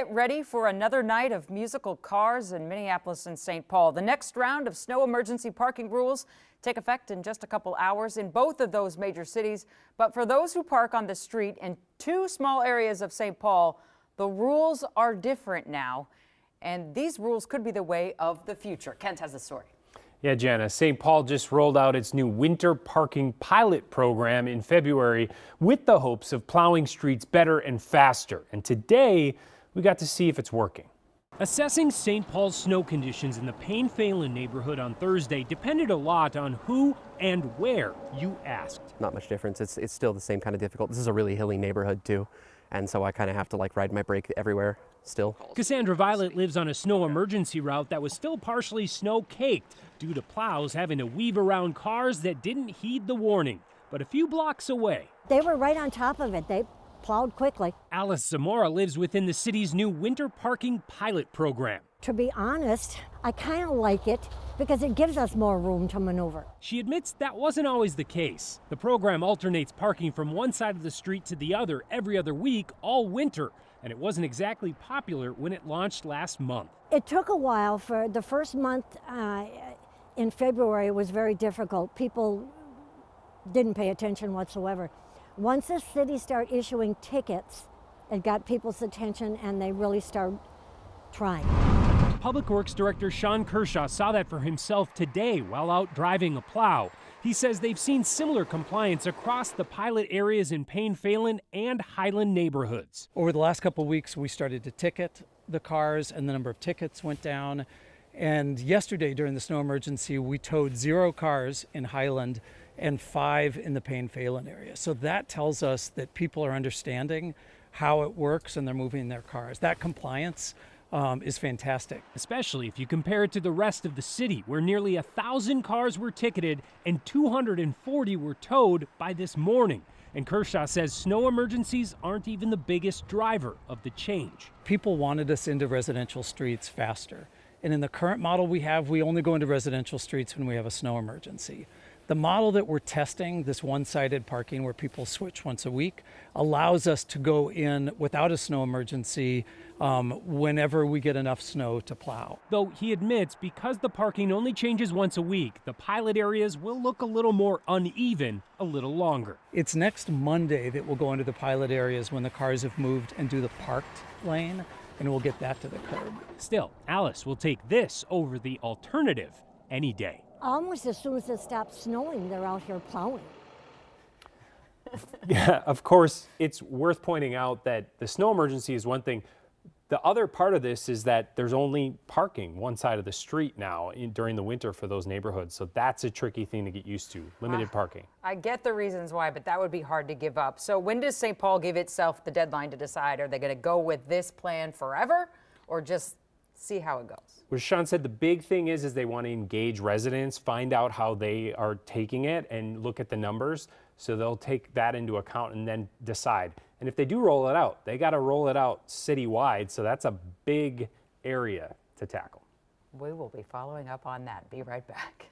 Get ready for another night of musical cars in Minneapolis and St. Paul. The next round of snow emergency parking rules take effect in just a couple hours in both of those major cities. But for those who park on the street in two small areas of St. Paul, the rules are different now. And these rules could be the way of the future. Kent has the story. Yeah, Jana, St. Paul just rolled out its new winter parking pilot program in February with the hopes of plowing streets better and faster. And today, we got to see if it's working. Assessing St. Paul's snow conditions in the Payne-Phalen neighborhood on Thursday depended a lot on who and where you asked. Not much difference. It's still the same kind of difficult. This is a really hilly neighborhood too, and so I kind of have to ride my brake everywhere still. Cassandra Violet lives on a snow emergency route that was still partially snow-caked due to plows having to weave around cars that didn't heed the warning. But a few blocks away, they were right on top of it. They plowed quickly. Alice Zamora lives within the city's new winter parking pilot program. To be honest, I kind of like it because it gives us more room to maneuver. She admits that wasn't always the case. The program alternates parking from one side of the street to the other every other week all winter, and it wasn't exactly popular when it launched last month. It took a while. For the first month in February, it was very difficult. People didn't pay attention whatsoever. Once the city started issuing tickets, it got people's attention and they really started trying. Public Works Director Sean Kershaw saw that for himself today while out driving a plow. He says they've seen similar compliance across the pilot areas in Payne-Phalen and Highland neighborhoods. Over the last couple of weeks, we started to ticket the cars and the number of tickets went down. And yesterday during the snow emergency, we towed 0 cars in Highland and 5 in the Payne-Phalen area. So that tells us that people are understanding how it works and they're moving their cars. That compliance is fantastic. Especially if you compare it to the rest of the city, where nearly 1,000 cars were ticketed and 240 were towed by this morning. And Kershaw says snow emergencies aren't even the biggest driver of the change. People wanted us into residential streets faster. And in the current model we have, we only go into residential streets when we have a snow emergency. The model that we're testing, this one-sided parking where people switch once a week, allows us to go in without a snow emergency whenever we get enough snow to plow. Though he admits because the parking only changes once a week, the pilot areas will look a little more uneven a little longer. It's next Monday that we'll go into the pilot areas when the cars have moved and do the parked lane, and we'll get that to the curb. Still, Alice will take this over the alternative any day. Almost as soon as it stops snowing, they're out here plowing. Yeah, of course, it's worth pointing out that the snow emergency is one thing. The other part of this is that there's only parking one side of the street now during the winter for those neighborhoods. So that's a tricky thing to get used to, limited parking. I get the reasons why, but that would be hard to give up. So when does St. Paul give itself the deadline to decide? Are they going to go with this plan forever or just see how it goes? What Sean said, the big thing is they want to engage residents, find out how they are taking it and look at the numbers. So they'll take that into account and then decide. And if they do roll it out, they got to roll it out citywide. So that's a big area to tackle. We will be following up on that. Be right back.